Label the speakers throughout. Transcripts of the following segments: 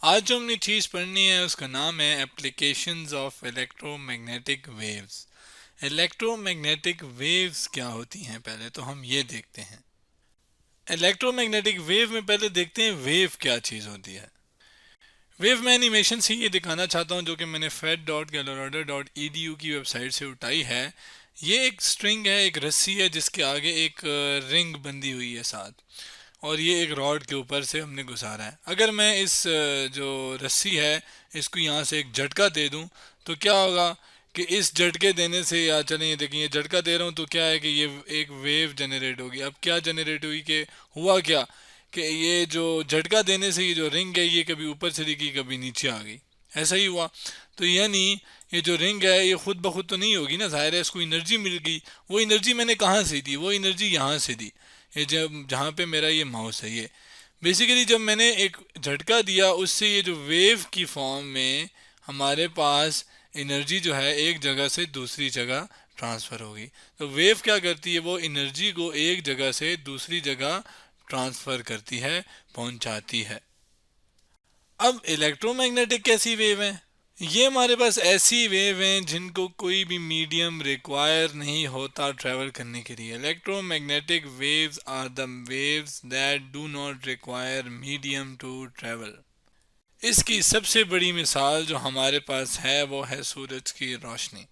Speaker 1: आज जो हमने चीज़ पढ़नी है उसका नाम है applications of electromagnetic waves. Electromagnetic waves क्या होती हैं, पहले तो हम ये देखते हैं। इलेक्ट्रोमैग्नेटिक वेव में पहले देखते हैं वेव क्या चीज़ होती है। वेव मैं एनिमेशन से ये दिखाना चाहता हूँ जो कि मैंने fed.colorado.edu की वेबसाइट से उठाई है। ये एक स्ट्रिंग है, एक रस्सी है जिसके आगे एक रिंग बंधी हुई है साथ, और ये एक रॉड के ऊपर से हमने गुजारा है। अगर मैं इस जो रस्सी है इसको यहाँ से एक झटका दे दूँ तो क्या होगा कि इस झटके देने से, या चलें ये देखें, ये झटका दे रहा हूँ तो क्या है कि ये एक वेव जनरेट होगी। अब क्या जनरेट हुई कि हुआ क्या कि ये जो झटका देने से ये जो रिंग है ये कभी ऊपर चली गई कभी नीचे आ गई, ऐसा ही हुआ। तो यानी ये जो रिंग है ये खुद ब खुद तो नहीं होगी ना, जाहिर है इसको एनर्जी मिल गई। वो एनर्जी मैंने कहाँ से दी? वो एनर्जी यहाँ से दी। ये जब जहाँ पे मेरा ये माउस है, ये बेसिकली जब मैंने एक झटका दिया उससे ये जो वेव की फॉर्म में हमारे पास एनर्जी जो है एक जगह से दूसरी जगह ट्रांसफ़र होगी। तो वेव क्या करती है, वो एनर्जी को एक जगह से दूसरी जगह ट्रांसफ़र करती है, पहुंचाती है। अब इलेक्ट्रोमैग्नेटिक कैसी वेव है? ये हमारे पास ऐसी वेव हैं जिनको कोई भी मीडियम रिक्वायर नहीं होता ट्रैवल करने के लिए। Electromagnetic waves are the waves that do not require medium to travel. इसकी सबसे बड़ी मिसाल जो हमारे पास है वो है सूरज की रोशनी।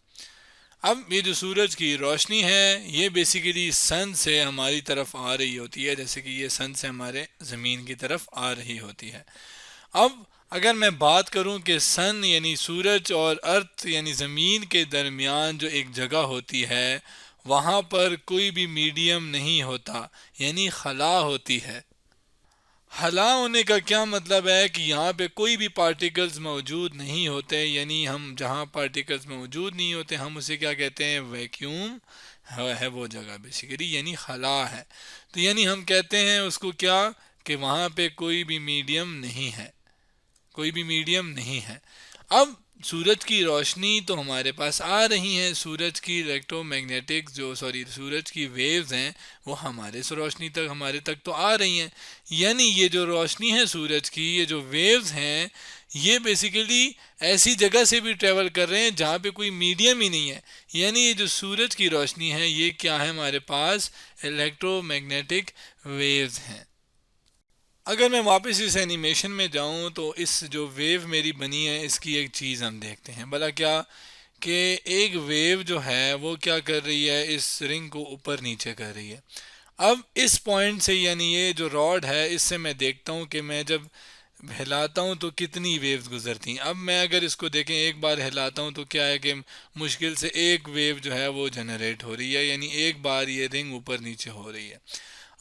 Speaker 1: अब ये जो सूरज की रोशनी है ये बेसिकली सन से हमारी तरफ आ रही होती है, जैसे कि ये सन से हमारे ज़मीन की तरफ आ रही होती है। अब अगर मैं बात करूं कि सन यानी सूरज और अर्थ यानी ज़मीन के दरमियान जो एक जगह होती है वहाँ पर कोई भी मीडियम नहीं होता, यानी खला होती है। हला होने का क्या मतलब है कि यहाँ पे कोई भी पार्टिकल्स मौजूद नहीं होते, यानी हम जहाँ पार्टिकल्स मौजूद नहीं होते हम उसे क्या कहते हैं? वैक्यूम है वो जगह बेसिकली, यानी खला है। तो यानी हम कहते हैं उसको क्या कि वहाँ पे कोई भी मीडियम नहीं है, कोई भी मीडियम नहीं है। अब सूरज की रोशनी तो हमारे पास आ रही है, सूरज की इलेक्ट्रोमैग्नेटिक जो सूरज की वेव्स हैं वो हमारे से रोशनी तक हमारे तक तो आ रही हैं। यानी ये जो रोशनी है सूरज की, ये जो वेव्स हैं, ये बेसिकली ऐसी जगह से भी ट्रेवल कर रहे हैं जहाँ पे कोई मीडियम ही नहीं है। यानी ये जो सूरज की रोशनी है ये क्या है? हमारे पास इलेक्ट्रोमैग्नेटिक वेव्स हैं। अगर मैं वापस इस एनिमेशन में जाऊं तो इस जो वेव मेरी बनी है इसकी एक चीज़ हम देखते हैं। भला क्या कि एक वेव जो है वो क्या कर रही है? इस रिंग को ऊपर नीचे कर रही है। अब इस पॉइंट से यानी ये जो रॉड है इससे मैं देखता हूँ कि मैं जब हिलाता हूँ तो कितनी वेव्स गुजरती हैं। अब मैं अगर इसको देखें, एक बार हिलाता हूँ तो क्या है कि मुश्किल से एक वेव जो है वो जनरेट हो रही है, यानी एक बार ये रिंग ऊपर नीचे हो रही है।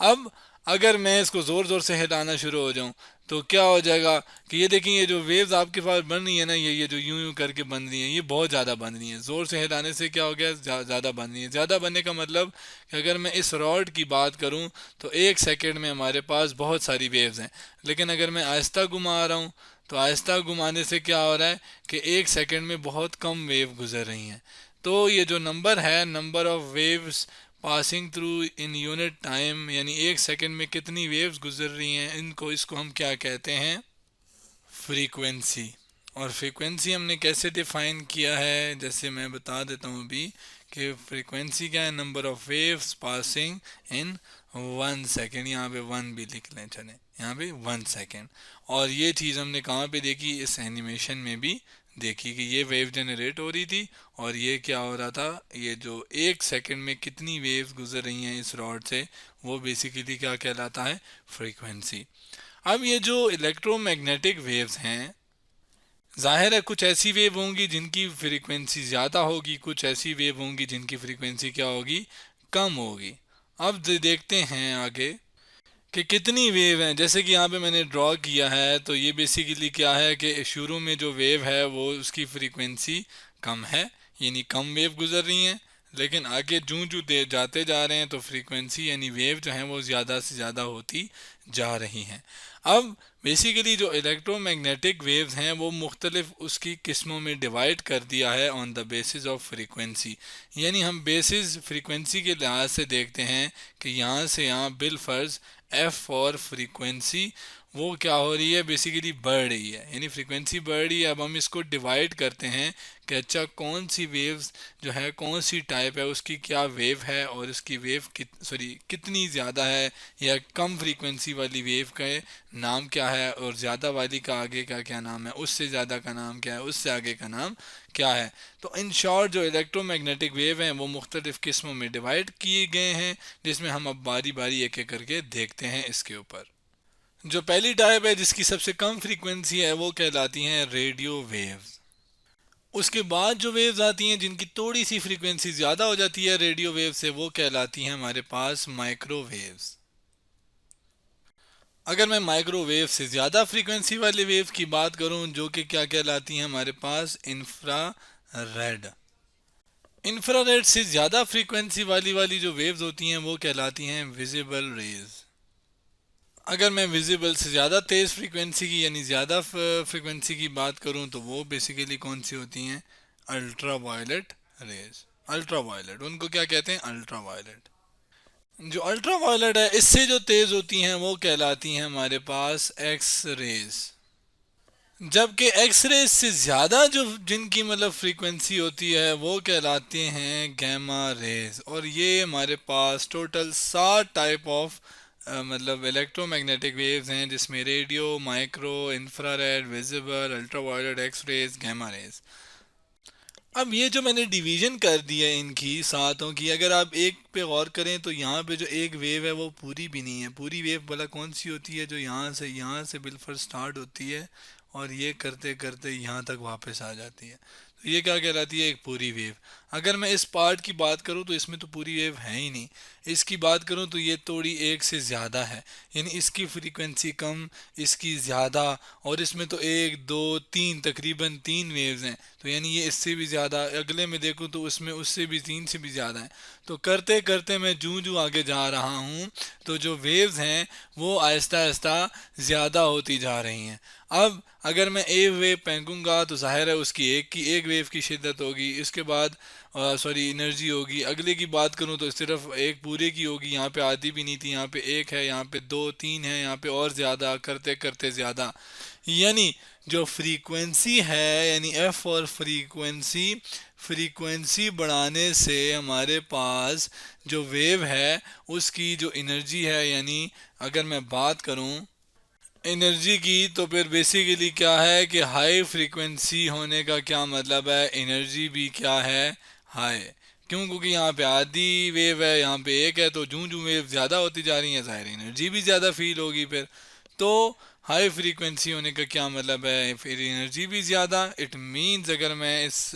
Speaker 1: अब अगर मैं इसको ज़ोर ज़ोर से हिलाना शुरू हो जाऊं तो क्या हो जाएगा कि ये देखिए, ये जो वेव्स आपके पास बन रही है ना, ये जो यूं यूं करके बन रही हैं, ये बहुत ज़्यादा बन रही हैं। ज़ोर से हिलाने से क्या हो गया? ज़्यादा बन रही है। ज़्यादा बनने का मतलब कि अगर मैं इस रॉड की बात करूं तो एक सेकेंड में हमारे पास बहुत सारी वेव्स हैं, लेकिन अगर मैं आहिस्ता घुमा रहा हूँ तो आहिस्ता घुमाने से क्या हो रहा है कि एक सेकेंड में बहुत कम वेव गुजर रही हैं। तो ये जो नंबर है, number of waves passing through in unit time, यानी एक सेकंड में कितनी वेव्स गुजर रही हैं, इनको इसको हम क्या कहते हैं? फ्रीक्वेंसी। और फ्रीक्वेंसी हमने कैसे डिफाइन किया है, जैसे मैं बता देता हूँ अभी कि फ्रीक्वेंसी क्या है? Number of waves passing in 1 second. यहाँ पे 1 भी लिख लें, चलें, यहाँ पे 1 सेकेंड। और ये चीज़ हमने कहाँ पे देखी? इस एनिमेशन में भी देखी कि ये वेव जनरेट हो रही थी और ये क्या हो रहा था, ये जो एक सेकंड में कितनी वेव्स गुजर रही हैं इस रॉड से, वो बेसिकली क्या कहलाता है? फ्रीक्वेंसी। अब ये जो इलेक्ट्रोमैग्नेटिक वेव्स हैं, जाहिर है कुछ ऐसी वेव होंगी जिनकी फ्रीक्वेंसी ज़्यादा होगी, कुछ ऐसी वेव होंगी जिनकी फ्रीक्वेंसी क्या होगी? कम होगी। अब देखते हैं आगे कि कितनी वेव हैं। जैसे कि यहाँ पे मैंने ड्रॉ किया है तो ये बेसिकली क्या है कि शुरू में जो वेव है वो उसकी फ्रीक्वेंसी कम है, यानी कम वेव गुजर रही हैं। लेकिन आगे जूं जूं जाते जा रहे हैं तो फ्रीक्वेंसी यानी वेव जो है वो ज़्यादा से ज़्यादा होती जा रही हैं। अब बेसिकली जो इलेक्ट्रोमैग्नेटिक वेव्स हैं वो मुख्तलिफ उसकी किस्मों में डिवाइड कर दिया है on the basis of frequency. यानी हम बेसिस फ्रीक्वेंसी के लिहाज से देखते हैं कि यहाँ से यहाँ बिलफर्ज एफ फॉर फ्रीक्वेंसी वो क्या हो रही है, बेसिकली बढ़ रही है, यानी फ्रीक्वेंसी बढ़ रही है। अब हम इसको डिवाइड करते हैं कि अच्छा कौन सी वेव्स जो है, कौन सी टाइप है उसकी, क्या वेव है और उसकी वेव कितनी ज़्यादा है, या कम फ्रीक्वेंसी वाली वेव का नाम क्या है और ज़्यादा वाली का आगे का क्या नाम है, उससे ज़्यादा का नाम क्या है, उससे आगे का नाम क्या है। तो इन शॉर्ट जो इलेक्ट्रोमैग्नेटिक वेव हैं वो मुख्तलिफ़ किस्मों में डिवाइड किए गए हैं, जिसमें हम अब बारी बारी एक एक करके देखते हैं इसके ऊपर। जो पहली टाइप है जिसकी सबसे कम फ्रीक्वेंसी है वो कहलाती हैं रेडियो वेव्स। उसके बाद जो वेव्स आती हैं जिनकी थोड़ी सी फ्रीक्वेंसी ज़्यादा हो जाती है रेडियो वेव से, वो कहलाती हैं हमारे पास माइक्रोवेव्स। अगर मैं माइक्रोवेव से ज़्यादा फ्रीक्वेंसी वाले वेव की बात करूं जो कि क्या कहलाती हैं हमारे पास इंफ्रा रेड। इंफ्रारेड से ज़्यादा फ्रीक्वेंसी वाली वाली जो वेव्स होती हैं वो कहलाती हैं विजिबल रेज। अगर मैं विजिबल से ज़्यादा तेज़ फ्रीक्वेंसी की यानी ज़्यादा फ्रीक्वेंसी की बात करूं तो वो बेसिकली कौन सी होती हैं, ultra violet rays. Ultra violet, उनको क्या कहते हैं, अल्ट्रा वायलेट। जो अल्ट्रा वायलेट है इससे जो तेज़ होती हैं वो कहलाती हैं हमारे पास एक्स रेज। जबकि एक्स रेज से ज़्यादा जो जिनकी मतलब फ्रीक्वेंसी होती है वो कहलाते हैं गैमा रेज। और ये हमारे पास टोटल 7 टाइप ऑफ मतलब इलेक्ट्रोमैग्नेटिक वेव्स हैं, जिसमें radio, micro, infrared, visible, ultraviolet, X rays, gamma rays. अब ये जो मैंने डिवीजन कर दी है इनकी सातों की, अगर आप एक पे गौर करें तो यहाँ पे जो एक वेव है वो पूरी भी नहीं है। पूरी वेव भला कौन सी होती है, जो यहाँ से बिल्कुल स्टार्ट होती है और ये करते करते यहाँ तक वापस आ जाती है, तो ये क्या कहलाती है, एक पूरी वेव। अगर मैं इस पार्ट की बात करूँ तो इसमें तो पूरी वेव है ही नहीं। इसकी बात करूँ तो ये थोड़ी एक से ज़्यादा है, यानी इसकी फ्रीक्वेंसी कम, इसकी ज़्यादा, और इसमें तो एक दो तीन तकरीबन 3 वेव्स हैं, तो यानी ये इससे भी ज़्यादा। अगले में देखूँ तो उसमें उससे भी 3 से भी ज़्यादा है। तो करते करते मैं जूं जूं आगे जा रहा हूँ तो जो वेव्स हैं वो आहिस्ता आहिस्ता ज़्यादा होती जा रही हैं। अब अगर मैं एक वेव फेंकूंगा तो जाहिर है उसकी एक वेव की शिद्दत होगी, इसके बाद सॉरी एनर्जी होगी। अगले की बात करूं तो सिर्फ एक पूरे की होगी, यहाँ पे आधी भी नहीं थी, यहाँ पे एक है, यहाँ पे दो तीन है, यहाँ पे और ज़्यादा, करते करते ज़्यादा। यानी जो फ्रीक्वेंसी है, यानी एफ और फ्रीक्वेंसी, फ्रीक्वेंसी बढ़ाने से हमारे पास जो वेव है उसकी जो एनर्जी है, यानी अगर मैं बात करूं एनर्जी की, तो फिर बेसिकली क्या है कि हाई फ्रीक्वेंसी होने का क्या मतलब है, एनर्जी भी क्या है, हाई। क्यों, क्योंकि यहाँ पे आधी वेव है, यहाँ पे एक है, तो जूं जूं वेव ज़्यादा होती जा रही है ज़ाहिर एनर्जी भी ज़्यादा फील होगी फिर। तो हाई फ्रीक्वेंसी होने का क्या मतलब है, फिर एनर्जी भी ज़्यादा। इट मीन्स अगर मैं इस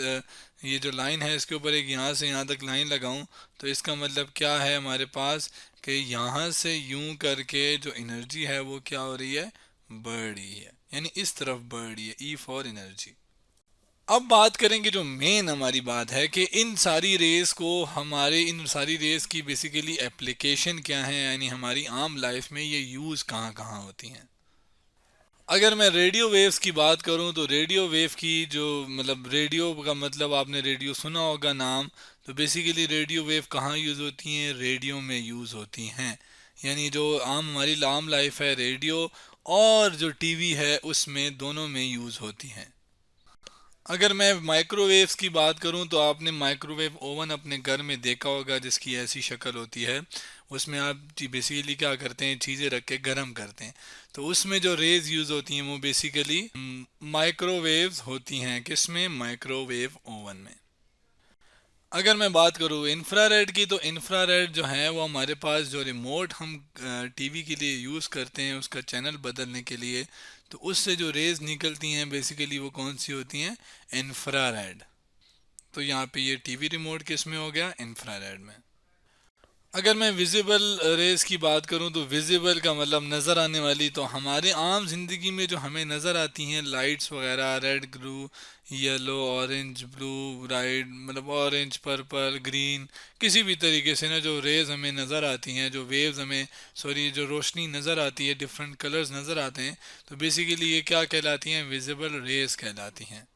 Speaker 1: ये जो लाइन है इसके ऊपर एक यहाँ से यहाँ तक लाइन लगाऊं तो इसका मतलब क्या है हमारे पास, कि यहाँ से यूं करके जो एनर्जी है वो क्या हो रही है, बढ़ रही है, यानी इस तरफ बढ़ रही है, ई फॉर एनर्जी। अब बात करेंगे जो मेन हमारी बात है कि इन सारी रेस की बेसिकली एप्लीकेशन क्या है, यानी हमारी आम लाइफ में ये यूज़ कहाँ कहाँ होती हैं। अगर मैं रेडियो वेव्स की बात करूं तो रेडियो वेव की जो मतलब, रेडियो का मतलब आपने रेडियो सुना होगा नाम, तो बेसिकली रेडियो वेव कहाँ यूज़ होती हैं, रेडियो में यूज़ होती हैं। यानी जो हमारी आम लाइफ है, रेडियो और जो टीवी है उसमें दोनों में यूज़ होती हैं। अगर मैं माइक्रोवेव्स की बात करूं तो आपने माइक्रोवेव ओवन अपने घर में देखा होगा जिसकी ऐसी शक्ल होती है। उसमें आप बेसिकली क्या करते हैं, चीज़ें रख के गर्म करते हैं, तो उसमें जो रेज यूज़ होती हैं वो बेसिकली माइक्रोवेव्स होती हैं। किसमें, माइक्रोवेव ओवन में। अगर मैं बात करूँ इंफ्रारेड की, तो इंफ्रारेड जो है वो हमारे पास जो रिमोट हम टीवी के लिए यूज़ करते हैं उसका चैनल बदलने के लिए, तो उससे जो रेज़ निकलती हैं बेसिकली वो कौन सी होती हैं, इंफ्रारेड। तो यहाँ पे ये टीवी रिमोट किस में हो गया, इंफ्रारेड में। अगर मैं विजिबल रेज की बात करूं तो विजिबल का मतलब नज़र आने वाली, तो हमारे आम जिंदगी में जो हमें नज़र आती हैं लाइट्स वगैरह, red, blue, yellow, orange, blue, right, मतलब ऑरेंज, पर्पल, ग्रीन, किसी भी तरीके से ना जो रेज हमें नज़र आती हैं, जो वेव्स हमें, सॉरी, जो रोशनी नज़र आती है, डिफरेंट कलर्स नज़र आते हैं, तो बेसिकली ये क्या कहलाती हैं? विजिबल रेज कहलाती हैं।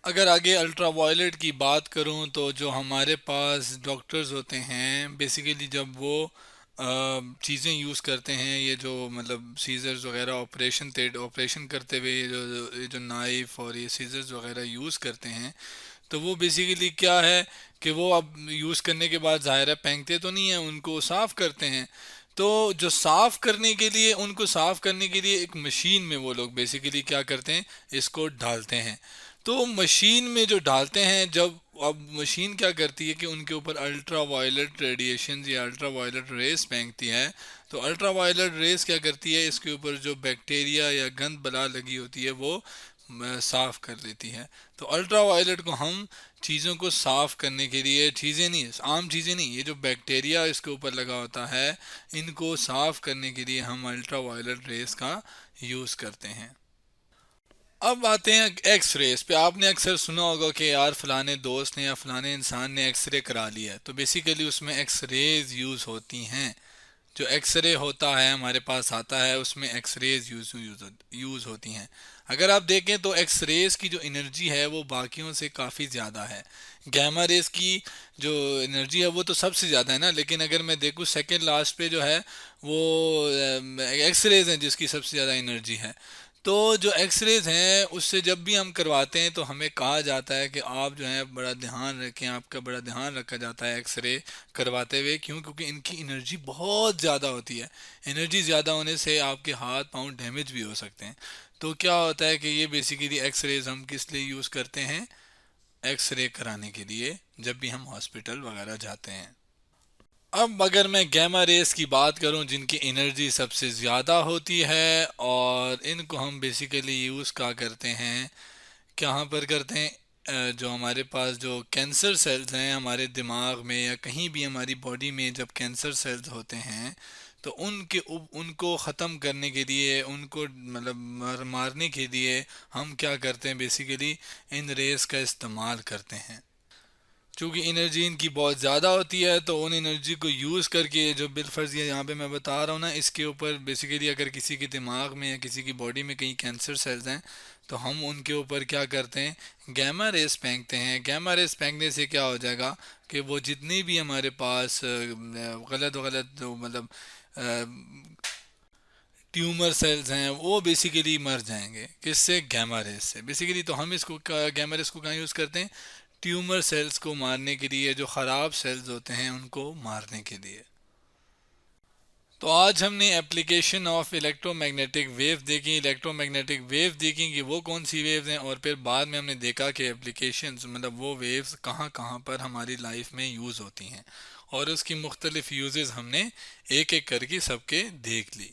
Speaker 1: अगर आगे अल्ट्रा वायलेट की बात करूं तो जो हमारे पास डॉक्टर्स होते हैं, बेसिकली जब वो चीज़ें यूज़ करते हैं, ये जो मतलब सीजर्स वगैरह, ऑपरेशन करते हुए ये जो नाइफ और ये सीजर्स वगैरह यूज़ करते हैं, तो वो बेसिकली क्या है कि वो अब यूज़ करने के बाद ज़ाहिर है फेंकते तो नहीं है, उनको साफ़ करते हैं। तो जो साफ़ करने के लिए, उनको साफ़ करने के लिए एक मशीन में वो लोग बेसिकली क्या करते हैं, इसको डालते हैं। तो मशीन में जो डालते हैं, जब अब मशीन क्या करती है कि उनके ऊपर अल्ट्रा वायलेट रेडिएशन या अल्ट्रा वायलेट रेस फेंकती है। तो अल्ट्रा वायलेट रेस क्या करती है, इसके ऊपर जो बैक्टीरिया या गंद बला लगी होती है वो साफ कर देती है। तो अल्ट्रा वायलेट को हम चीज़ों को साफ करने के लिए, चीज़ें नहीं, आम चीज़ें नहीं, ये जो बैक्टीरिया इसके ऊपर लगा होता है, इनको साफ करने के लिए हम अल्ट्रा वायलेट रेस का यूज़ करते हैं। अब आते हैं एक्स रेस पे। आपने अक्सर सुना होगा कि यार फलाने दोस्त ने या फलाने इंसान ने एक्सरे करा लिया है, तो बेसिकली उसमें एक्स रेज यूज़ होती हैं। जो एक्सरे होता है हमारे पास आता है, उसमें एक्सरेज यूज़ होती हैं। अगर आप देखें तो एक्सरेज की जो एनर्जी है वो बाकियों से काफ़ी ज़्यादा है। गैमा रेज की जो एनर्जी है वो तो सबसे ज़्यादा है ना, लेकिन अगर मैं देखूँ सेकेंड लास्ट पे जो है वो एक्सरेज हैं जिसकी सबसे ज़्यादा एनर्जी है। तो जो एक्सरेज हैं उससे जब भी हम करवाते हैं तो हमें कहा जाता है कि आप जो है बड़ा ध्यान रखें, आपका बड़ा ध्यान रखा जाता है एक्सरे करवाते हुए। क्यों? क्योंकि इनकी एनर्जी बहुत ज़्यादा होती है। एनर्जी ज़्यादा होने से आपके हाथ पाँव डैमेज भी हो सकते हैं। तो क्या होता है कि ये बेसिकली एक्सरेज हम किस लिए यूज़ करते हैं? एक्सरे कराने के लिए, जब भी हम हॉस्पिटल वगैरह जाते हैं। अब अगर मैं गैमा रेस की बात करूं जिनकी एनर्जी सबसे ज़्यादा होती है, और इनको हम बेसिकली यूज़ क्या करते हैं, कहाँ पर करते हैं? जो हमारे पास जो कैंसर सेल्स हैं हमारे दिमाग में या कहीं भी हमारी बॉडी में, जब कैंसर सेल्स होते हैं तो उनको ख़त्म करने के लिए, उनको मतलब मारने के लिए हम क्या करते हैं? बेसिकली इन रेस का इस्तेमाल करते हैं। चूँकि एनर्जी इनकी बहुत ज़्यादा होती है, तो उन एनर्जी को यूज़ करके, जो बिलफर्ज ये यहाँ पे मैं बता रहा हूँ ना, इसके ऊपर बेसिकली अगर किसी के दिमाग में या किसी की बॉडी में कहीं कैंसर सेल्स हैं, तो हम उनके ऊपर क्या करते हैं? गैमा रेस फेंकते हैं। गैमा रेस फेंकने से क्या हो जाएगा कि वो जितनी भी हमारे पास गलत गलत जो मतलब ट्यूमर सेल्स हैं वो बेसिकली मर जाएंगे। किससे? गैमा रेस से। बेसिकली तो हम इसको गैमा रेस को कहाँ यूज़ करते हैं? ट्यूमर सेल्स को मारने के लिए, जो ख़राब सेल्स होते हैं उनको मारने के लिए। तो आज हमने एप्लीकेशन ऑफ इलेक्ट्रोमैग्नेटिक वेव देखी, इलेक्ट्रोमैग्नेटिक वेव देखी कि वो कौन सी वेव्स हैं, और फिर बाद में हमने देखा कि एप्लीकेशंस मतलब वो वेव्स कहाँ कहाँ पर हमारी लाइफ में यूज़ होती हैं, और उसकी मुख्तलिफ यूजेस हमने एक एक करके सबके देख ली।